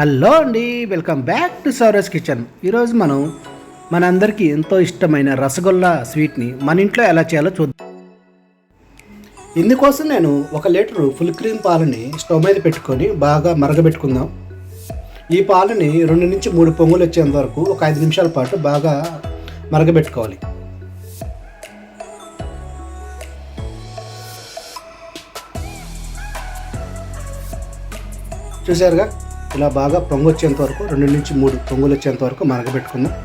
Hello అండి, welcome back to సౌరస్ kitchen. ఈరోజు మనం మనందరికీ ఎంతో ఇష్టమైన రసగుల్లా స్వీట్ని మన ఇంట్లో ఎలా చేయాలో చూద్దాం. ఇందుకోసం నేను 1 లీటరు ఫుల్ క్రీమ్ పాలని స్టవ్ మీద పెట్టుకొని బాగా మరగబెట్టుకుందాం. ఈ పాలని 2 నుంచి 3 పొంగులు వచ్చేంత వరకు ఒక 5 నిమిషాల పాటు బాగా మరగబెట్టుకోవాలి. చూసారుగా, ఇలా బాగా పొంగు వచ్చేంత వరకు 2 నుంచి 3 పొంగులు వచ్చేంత వరకు మరగబెట్టుకుందాం.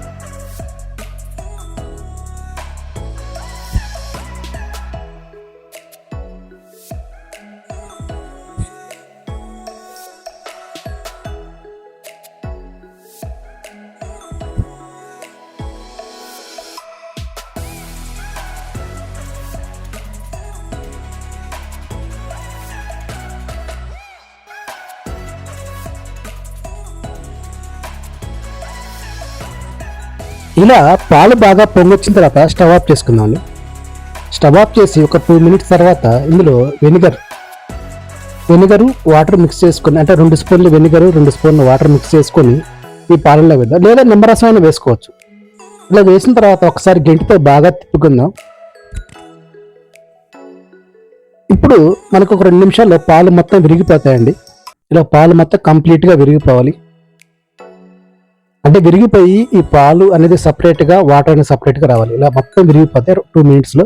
ఇలా పాలు బాగా పొంగొచ్చిన తర్వాత స్టవ్ ఆఫ్ చేసుకుందామండి. స్టవ్ ఆఫ్ చేసి ఒక 2 మినిట్స్ తర్వాత ఇందులో వెనిగరు వాటర్ మిక్స్ చేసుకొని, అంటే 2 స్పూన్లు వెనిగరు 2 స్పూన్లు వాటర్ మిక్స్ చేసుకొని ఈ పాలల్లో వేద్దాం, లేదా నిమ్మరసం అయినా వేసుకోవచ్చు. ఇలా వేసిన తర్వాత ఒకసారి గెంటితో బాగా తిప్పుకుందాం. ఇప్పుడు మనకు ఒక 2 నిమిషాల్లో పాలు మొత్తం విరిగిపోతాయండి. ఇలా పాలు మొత్తం కంప్లీట్గా విరిగిపోవాలి. అంటే విరిగిపోయి ఈ పాలు అనేది సపరేట్గా, వాటర్ అనేది సపరేట్గా రావాలి. ఇలా మొత్తం విరిగిపోతే 2 మినిట్స్లో.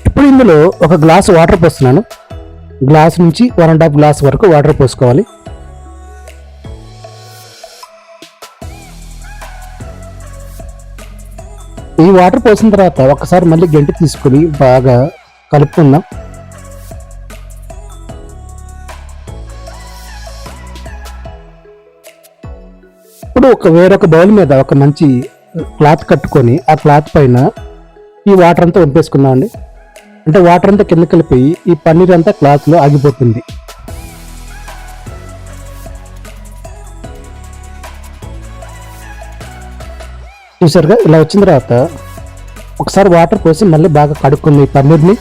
ఇప్పుడు ఇందులో 1 గ్లాసు వాటర్ పోస్తున్నాను. గ్లాస్ నుంచి 1.5 గ్లాస్ వరకు వాటర్ పోసుకోవాలి. ఈ వాటర్ పోసిన తర్వాత ఒకసారి మళ్ళీ గంటి తీసుకుని బాగా కలుపుకుందాం. ఇప్పుడు వేరొక బౌల్ మీద ఒక మంచి క్లాత్ కట్టుకొని ఆ క్లాత్ పైన ఈ వాటర్ అంతా వంపేసుకుందాం అండి. అంటే వాటర్ అంతా కింద కలిపోయి ఈ పన్నీర్ అంతా క్లాత్లో ఆగిపోతుంది. చూసారుగా, ఇలా వచ్చిన తర్వాత ఒకసారి వాటర్ పోసి మళ్ళీ బాగా కడుక్కుంది ఈ పన్నీర్ని.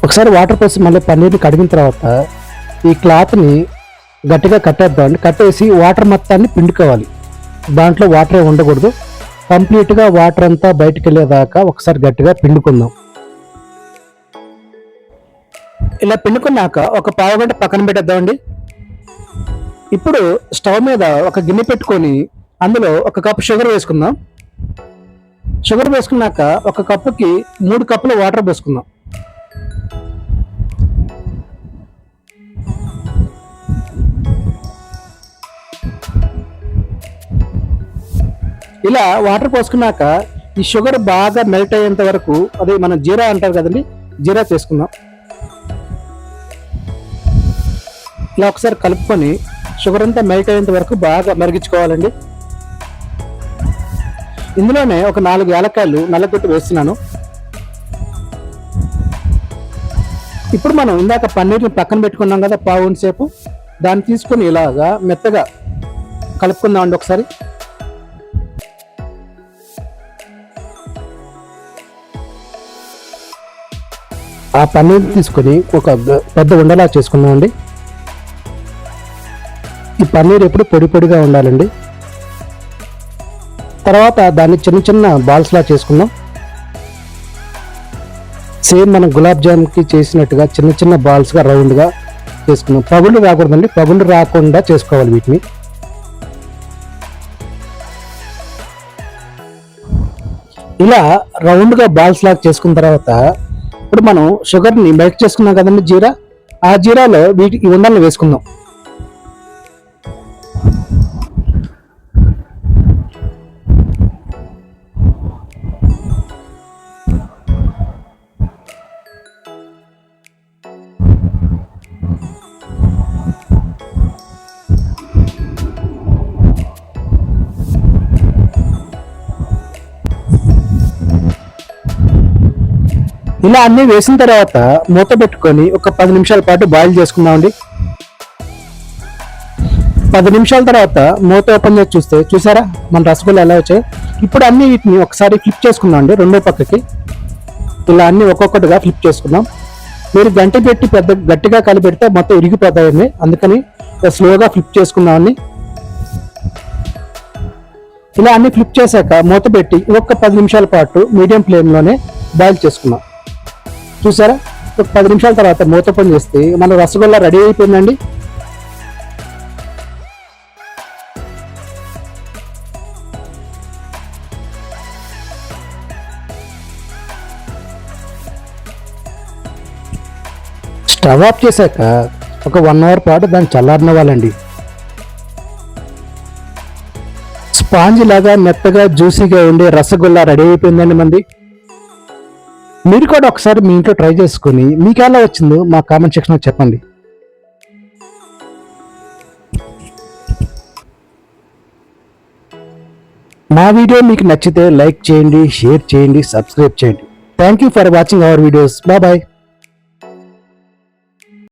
ఒకసారి వాటర్ పోసి మళ్ళీ పన్నీర్ని కడిగిన తర్వాత ఈ క్లాత్ని గట్టిగా కట్టేద్దామండి. కట్టేసి వాటర్ మొత్తాన్ని పిండుకోవాలి. దాంట్లో వాటర్ ఉండకూడదు. కంప్లీట్గా వాటర్ అంతా బయటకు వెళ్ళేదాకా ఒకసారి గట్టిగా పిండుకుందాం. ఇలా పిండుకున్నాక ఒక పావు గంట పక్కన పెట్టేద్దామండి. ఇప్పుడు స్టవ్ మీద ఒక గిన్నె పెట్టుకొని అందులో 1 కప్పు షుగర్ వేసుకుందాం. షుగర్ వేసుకున్నాక 1 కప్పుకి 3 కప్పులు వాటర్ పోసుకుందాం. ఇలా వాటర్ పోసుకున్నాక ఈ షుగర్ బాగా మెల్ట్ అయ్యేంత వరకు, అదే మనం జీరా అంటారు కదండి, జీరా చేసుకుందాం. ఇలా ఒకసారి కలుపుకొని షుగర్ అంతా మెల్ట్ అయ్యేంత వరకు బాగా మరిగించుకోవాలండి. ఇందులోనే ఒక 4 యాలక్కాయలు నల్లగొట్టు వేస్తున్నాను. ఇప్పుడు మనం ఇందాక పన్నీర్ని పక్కన పెట్టుకున్నాం కదా పావు సేపు, దాన్ని తీసుకొని ఇలాగా మెత్తగా కలుపుకుందామండి ఒకసారి. ఆ పన్నీర్ తీసుకొని ఒక పెద్ద ఉండలా చేసుకుందామండి. ఈ పన్నీర్ ఎప్పుడు పొడి పొడిగా ఉండాలండి. తర్వాత దాన్ని చిన్న చిన్న బాల్స్ లా చేసుకుందాం. సేమ్ మనం గులాబ్ జామ్కి చేసినట్టుగా చిన్న చిన్న బాల్స్గా రౌండ్గా చేసుకుందాం. పగుళ్ళు రాకూడదండి, పగుళ్ళు రాకుండా చేసుకోవాలి వీటిని. ఇలా రౌండ్గా బాల్స్ లాగా చేసుకున్న తర్వాత ఇప్పుడు మనం షుగర్ని మెల్ట్ చేసుకున్నాం కదండి, జీరా. ఆ జీరాలో ఈ ఉండలను వేసుకుందాం. ఇలా అన్ని వేసిన తర్వాత మూత పెట్టుకొని ఒక 10 నిమిషాల పాటు బాయిల్ చేసుకుందామండి. 10 నిమిషాల తర్వాత మూత ఓపెన్ చేసి చూసారా మన రసగుల్లా ఎలా వచ్చాయి. ఇప్పుడు అన్ని వీటిని ఒకసారి ఫ్లిప్ చేసుకుందాం అండి. రెండో పక్కకి ఇలా అన్ని ఒక్కొక్కటిగా ఫ్లిప్ చేసుకుందాం. మీరు గంట పెట్టి గట్టిగా కలిపెడితే మొత్తం ఇరిగిపోతాయండి, అందుకని స్లోగా ఫ్లిప్ చేసుకుందామని. ఇలా అన్ని ఫ్లిప్ చేశాక మూత పెట్టి ఒక్క 10 నిమిషాల పాటు మీడియం ఫ్లేమ్లోనే బాయిల్ చేసుకున్నాం. చూసారా, ఒక 10 నిమిషాల తర్వాత మూత ఓపెన్ చేస్తే మన రసగుల్లా రెడీ అయిపోయిందండి. స్టవ్ ఆఫ్ చేశాక ఒక 1 అవర్ పాటు దాన్ని చల్లారనివ్వాలండి. స్పాంజ్ లాగా మెత్తగా జ్యూసీగా ఉండే రసగుల్లా రెడీ అయిపోయిందండి మంది. మీరు కూడా ఒకసారి మీ ఇంట్లో ట్రై చేసుకుని మీకు ఎలా వచ్చిందో మా కామెంట్ సెక్షన్లో చెప్పండి. మా వీడియో మీకు నచ్చితే లైక్ చేయండి, షేర్ చేయండి, సబ్స్క్రైబ్ చేయండి. Thank you for watching our videos. Bye.